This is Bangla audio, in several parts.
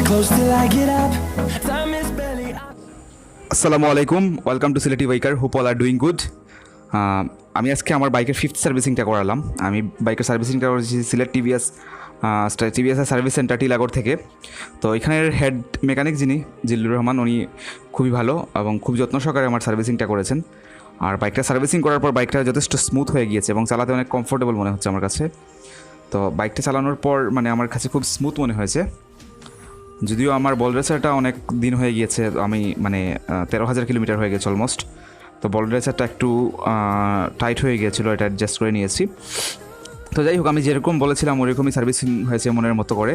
close till I get up. Time is barely up. আসসালামু আলাইকুম, welcome to Sylheti biker, hope all are doing good. আমি আজকে আমার বাইকের 5th সার্ভিসিংটা করালাম। আমি বাইকের সার্ভিসিংটা করেছি Sylhet TVS service centre Tilagarh থেকে। তো এখানের হেড মেকানিক যিনি জিল্লুর রহমান, উনি খুবই ভালো এবং খুব যত্ন সহকারে আমার সার্ভিসিংটা করেছেন। আর বাইকটা সার্ভিসিং করার পর বাইকটা যথেষ্ট স্মুথ হয়ে গিয়েছে এবং চালাতে অনেক কমফোর্টেবল মনে হচ্ছে আমার কাছে। তো বাইকটা চালানোর পর আমার কাছে খুব স্মুথ মনে হয়েছে। যদিও আমার বল রেসারটা অনেক দিন হয়ে গিয়েছে, আমি 13,000 কিলোমিটার হয়ে গেছে অলমোস্ট। তো বল রেসারটা একটু টাইট হয়ে গিয়েছিলো, এটা অ্যাডজাস্ট করে নিয়েছি। তো যাই হোক, আমি যেরকম বলেছিলাম ওরকমই সার্ভিসিং হয়েছে মনের মতো করে।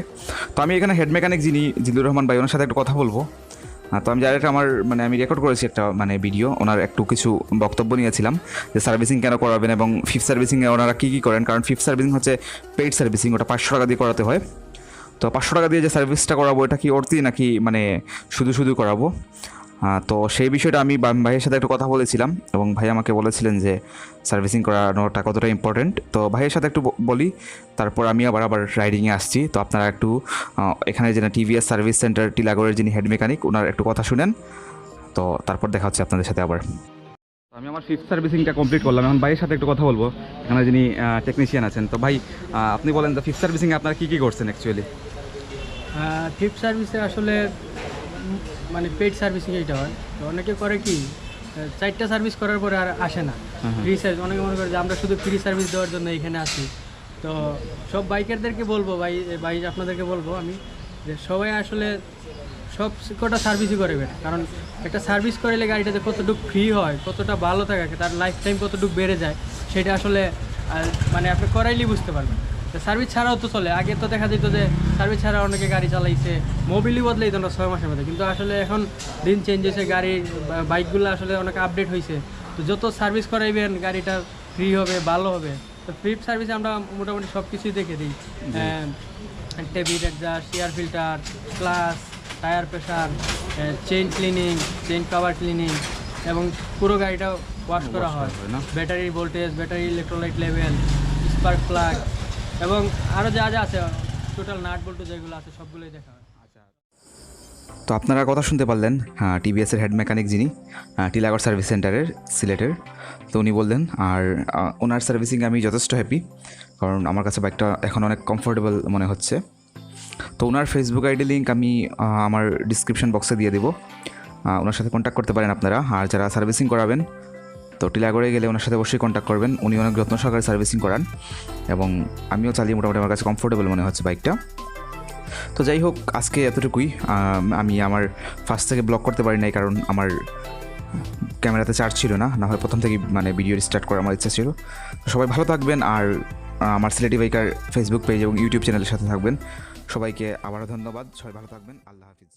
তো আমি এখানে হেড মেকানিক যিনি জিল্লুর রহমান ভাই, ওনার সাথে একটু কথা বলবো। তো আমি ডাইরেক্ট আমি রেকর্ড করেছি একটা ভিডিও, ওনার একটু কিছু বক্তব্য নিয়েছিলাম যে সার্ভিসিং কেন করাবেন এবং 5th সার্ভিসিংয়ে ওনারা কী করেন। কারণ 5th সার্ভিসিং হচ্ছে পেইড সার্ভিসিং, ওটা 500 টাকা দিয়ে করাতে হয়। তো 500 টাকা দিয়ে যে সার্ভিসটা করাবো, এটা কি অর্থি নাকি শুধু করাবো। তো সেই বিষয়টা আমি ভাইয়ের সাথে একটু কথা বলেছিলাম এবং ভাই আমাকে বলেছিলেন যে সার্ভিসিং করানোটা কতটা ইম্পর্টেন্ট। তো ভাইয়ের সাথে একটু বলি, তারপর আমি আবার রাইডিংয়ে আসছি। তো আপনারা একটু এখানে যে টিভিএস সার্ভিস সেন্টার টিলাগড়ের যিনি হেড মেকানিক, ওনার একটু কথা শুনেন। তো তারপর দেখা হচ্ছে আপনাদের সাথে আবার। আমি আমার 5th সার্ভিসিংটা কমপ্লিট করলাম, এখন ভাইয়ের সাথে একটু কথা বলবো, এখানে যিনি টেকনিশিয়ান আছেন। তো ভাই, আপনি বলেন তো 5th সার্ভিসিংয়ে আপনারা কী করছেন অ্যাকচুয়ালি? 5th সার্ভিসে আসলে পেড সার্ভিসিং এটা হয়। তো অনেকে করে কি 4টা সার্ভিস করার পরে আর আসে না ফ্রি সার্ভিস। অনেকে মনে করে যে আমরা শুধু ফ্রি সার্ভিস দেওয়ার জন্য এখানে আসি। তো সব বাইকারদেরকে বলবো, ভাই আপনাদেরকে বলবো আমি, যে সবাই আসলে সব কটা সার্ভিসই করবেন। কারণ একটা সার্ভিস করাইলে গাড়িটাতে কতটুকু ফ্রি হয়, কতটা ভালো থাকে, তার লাইফ টাইম কতটুকু বেড়ে যায়, সেটা আসলে আপনি করাইলেই বুঝতে পারবেন। সার্ভিস ছাড়াও তো চলে। আগে তো দেখা যেত যে সার্ভিস ছাড়া অনেকে গাড়ি চালাইছে, মোবিলি বদলেই তো 6 মাসের মধ্যে। কিন্তু আসলে এখন দিন চেঞ্জ হয়েছে, গাড়ির বাইকগুলো আসলে অনেক আপডেট হয়েছে। তো যত সার্ভিস করাইবেন গাড়িটা ফ্রি হবে, ভালো হবে। তো ফ্রি সার্ভিসে আমরা মোটামুটি সব কিছুই দেখে দিই, table adjust, air filter, clutch, tyre pressure, chain cleaning, chain cover cleaning, এবং পুরো গাড়িটা ওয়াশ করা হয়। Battery voltage, battery electrolyte level, spark plug এবং আরও যা আছে টোটাল নাট বল্টু যেগুলো আছে সবগুলোই দেখা হয়। তো আপনারা কথা শুনতে পারলেন টিভিএসের হেড মেকানিক যিনি টিলাগড় সার্ভিস সেন্টারের সিলেটের। তো উনি বললেন, আর ওনার সার্ভিসিংয়ে আমি যথেষ্ট হ্যাপি, কারণ আমার কাছে বাইকটা এখন অনেক কমফোর্টেবল মনে হচ্ছে। তো ওনার ফেসবুক আইডি লিঙ্ক আমি আমার ডিসক্রিপশন বক্সে দিয়ে দেবো, ওনার সাথে কন্ট্যাক্ট করতে পারেন আপনারা। আর যারা সার্ভিসিং করাবেন, তো টিলাগড়ে গেলে ওনার সাথে অবশ্যই কন্ট্যাক্ট করবেন। উনি অনেক যত্ন সহকারে সার্ভিসিং করান এবং আমিও চালিয়ে মোটামুটি আমার কাছে কমফোর্টেবল মনে হচ্ছে বাইকটা। তো যাই হোক, আজকে এতটুকুই। আমি আমার ফার্স্ট থেকে ব্লগ করতে পারি নাই, কারণ আমার ক্যামেরাতে চার্জ ছিল না, না হয় প্রথম থেকেই ভিডিও স্টার্ট করার আমার ইচ্ছা ছিল। তো সবাই ভালো থাকবেন, আর আমার সিলেটি বাইকার ফেসবুক পেজ এবং ইউটিউব চ্যানেলের সাথে থাকবেন। সবাইকে আবারও ধন্যবাদ, সবাই ভালো থাকবেন, আল্লাহ হাফিজ।